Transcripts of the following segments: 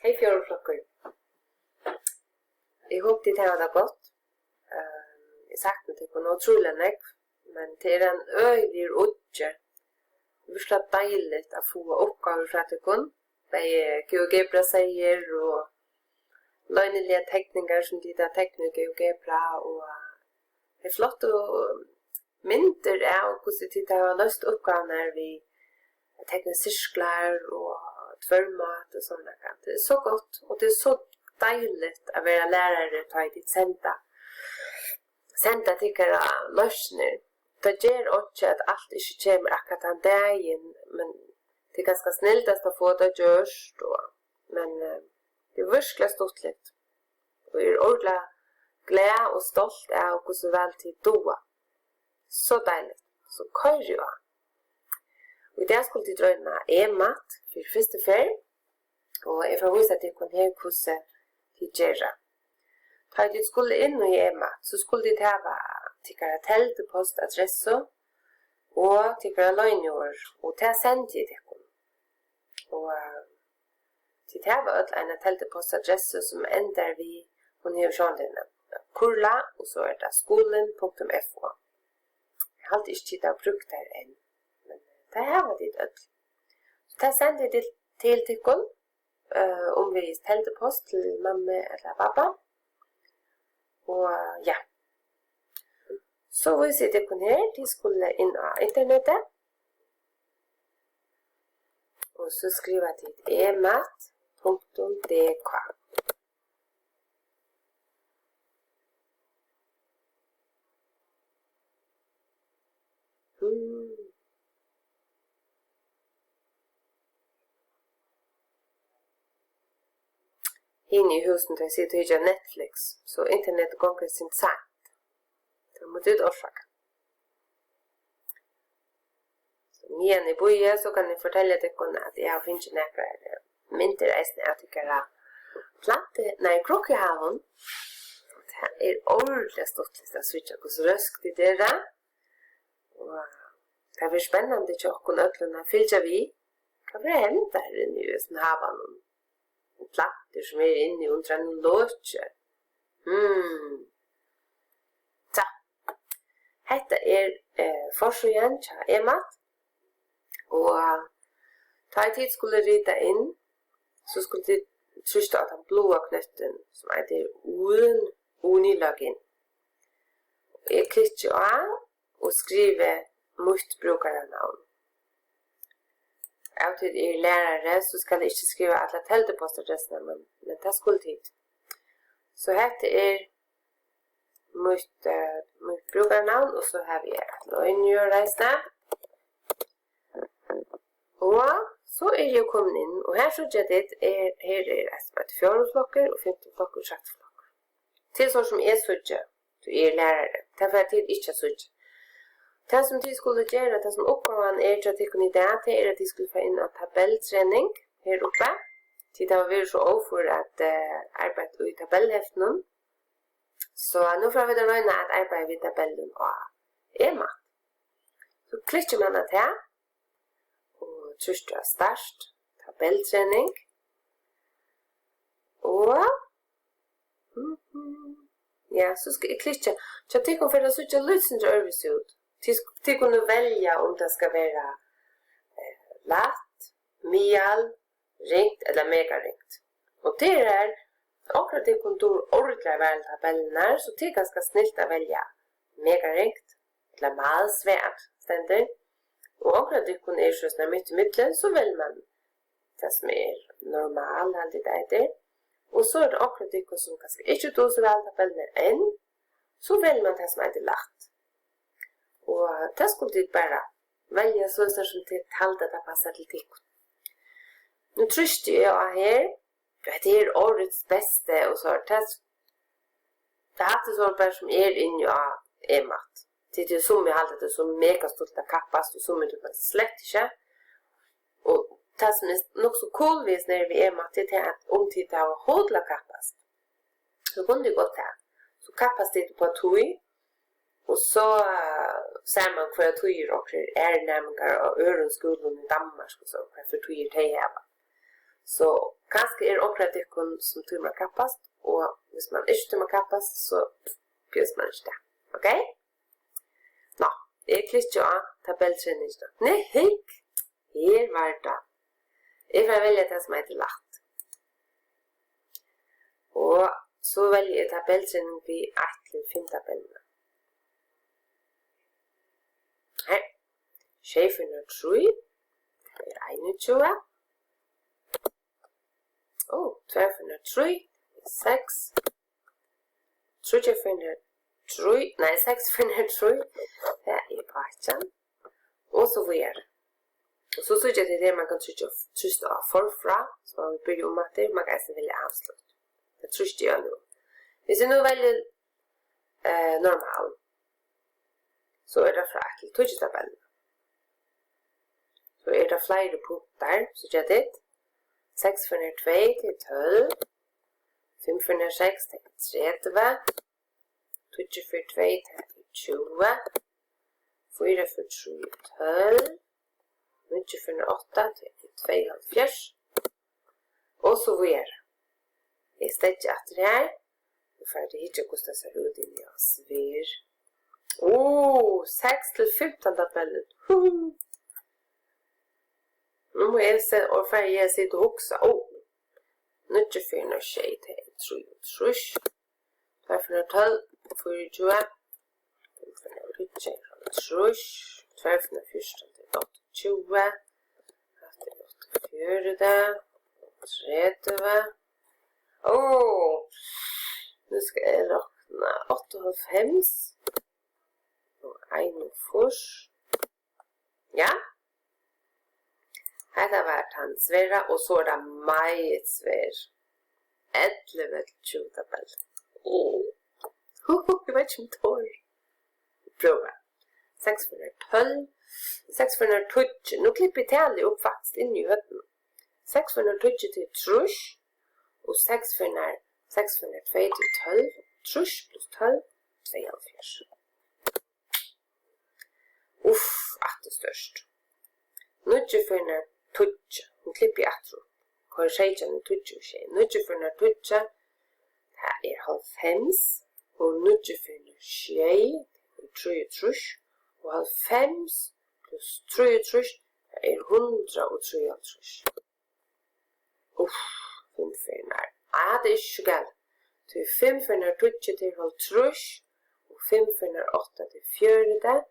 Hej fjordflokker. Jeg håper de tar det godt. Jeg sagt det på noe utrolig nekk, men det en øyelig utgjør. Det er virkelig deilig å få oppgaver fra til kun. Det GeoGebra-seier og løgnelige tekninger som de der tekner GeoGebra. Og det flott og mynter og hvordan de har løst oppgavene vi tekner sirklar og tvørmat og sånne. Det så godt, og det så deiligt å være lærere ta i ditt senda tykkere løsner. Det gjør også at alt ikke kommer akkurat den dagen, men det er ganske snillt å få det gjørst. Men det er virkelig stort litt. Og jeg er ordentlig glad og stolt av hvordan vel til doa. Så deiligt. Så kører jo. Og i dag skulle de drøyne emat for første ferie. Og jeg får vise til hvordan her hvordan de gjør det. Da de skulle inn i emat, så skulle de ta tykkere teltepostadresse og tykkere løgnord, og ta sendt de til dem. Og de tar en teltepostadresse som ender vi på nyhetsjournalene. Kurla, og så det skolen.fo. Jeg har alltid ikke tid å bruke det enn, men det var det ødel. Så ta sendt de til dem, om vi teltepost til mamma eller pappa. Og ja. Så viser jeg til her, de skulle inn av internettet. Og så skriver jeg til emat.dk. Inne i husen til jeg sitter ikke Netflix, så internett går sin sagt. Det må du orsake. Igjen i boje, så kan jeg fortelle dere at jeg har finnet noen mynter eisen jeg tykker krokkehaven. Det ordentlig stort litt av switcha hvordan røsk de dere. Og det blir spennende til å kunne øtlene fylle vi. Hva blir hendt der inne i husen haven? Platter som inne under en låtje. Så. Dette forsøgen til emat. Og da jeg tid skulle rita inn, så skulle de tryste at den blå knøtten som uden unilogin. Jeg klikker av og skriver mot brukernavn. Av til lærere, så skal jeg ikke skrive alle teltepostadressene, men det skulle tid. Så dette mitt brukernavn, og så har vi et løgngjørreisende. Og så jeg kommet inn, og her så gjør det her et 4 flokker og 15 flokker og 6 flokker. Til sånn som jeg sørger, så lærere. Det er for at jeg ikke sørger. Det som de skulle gjøre, det som oppgaven til at de kunne i dag, det at de skulle få inn en tabelltrening her oppe. Det var veldig så overfor at arbeide i tabellheften. Så nå får vi da røyne at arbeide i tabellen og emat. Så klikker man at her, og trykter start, tabelltrening. Og ja, så skal jeg klikke. Så jeg tenker for det så ikke lydsende øvelse ut. De kunne velge om det skal være latt, mial, ringt eller megaringt. Og det akkurat de kontor ordentlig vel tabellen her, så det er ganske snilt å velge megaringt eller meget svært stender. Og akkurat de kunne sånn midt i midten, så velger man det som normal, alt det der. Og så det akkurat de som kanskje ikke tog så vel tabellen enn, så velger man det som latt. Og det skulle de bare velge sånn som til tallet det passer til tikk. Nå trøster jeg her, det årets beste, og så det er sånn bare som inne av emat. Det som jeg alltid det som megastort av kappast, og som det slett ikke. Og det som nok så coolvis når vi emat, det at om det å hodla kappast, så kunne det godt her. Så kappast det på tog, og så ser man hva tøyer og nærmere og ørenskolen i Danmark og så, hva for tøyer det her. Så Kanske operativkon som tumar kappast, og hvis man ikke tumar kappast, så pjøs man ikke det. Ok? Nå, jeg klikker av tabelltreningen. Nei, her var det. Jeg får velge det som heter lagt. Og så velger jeg tabelltrening ved 1-5 tabellene. Her. Sjefen 3. Det 21. 2-3, 6, 3-3, nei, 6-3, det bakken, og så videre. Og så synes jeg det det man kan tryste av forfra, så man bygger om at det, man kan ikke velge avslutt. Det tryster jeg nå. Hvis jeg nå velger normal, så det fra 1-2 tabellen. Så det flere punkter, så gjør det. 6-2 til 12, 5-6 til 30, 2-2 til 20, 4-3 til 12, 9-8 til 72, og så videre. Jeg stekker etter her, og ferdig ikke hvordan det ser ut inn i oss. 6-15 tabellen. Nu må jeg se, og ferdig jeg sitter og hukse. 9-4 til 3, 2-12, 24, 5-3, 2-14 til 28, 48, 30. Nu skal jeg råkne 98 og 41. Ja. Her var han svære, og så det meget svær. 11-20 tabell. Jeg vet ikke om tår. Prøve. 6-12, 6-12, nå klipper jeg tallet opp faktisk inn i høtten. 6-12 til 3, og 6-2 til 12, 3 pluss 12, 72. At det størst. 9-4 tutje, hun klipper jeg etter. Hvor skjer ikke tutje skjer? 9-4 det 90, og 9-4 skjer, 33, og 90 pluss 33, det 133. 5-4. Det ikke galt. Til 5-4 tutje til 50, og 5-4 til 40,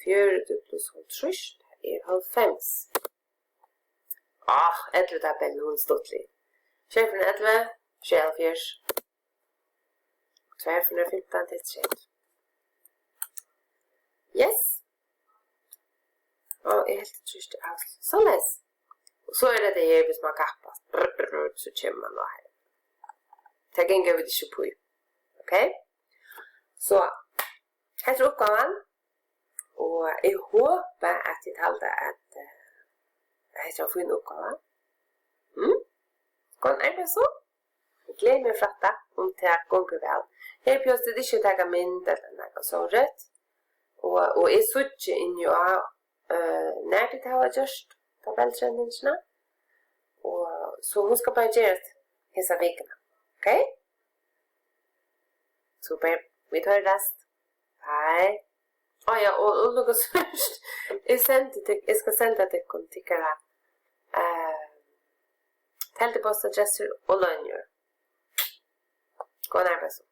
40 pluss 50, det 90. 11 tabellen, hun stått litt. Sjefen 11, 74. 215 til 30. Yes. Og jeg helt trist av. Så les. Og så det det her, hvis man kappast. Så kommer man nå her. Det ganger vi ikke på. Ok? Så, her er oppgaven. Og jeg håper at jeg talte at jeg skal få en oppgave. Hvordan det så? Jeg gleder meg fra det, om det går vel. Her pjøst det ikke å ta mynd eller noe så rett. Og jeg sutter inn jo av når det har gjort tabelltreningene. Så hun skal bare gjøre disse vikene. Ok? Super. Vi tar rest. Bye. Ja, og noe først. Jeg skal sende til kontikkere teltepostadresser og lønner. Gå nærmere så.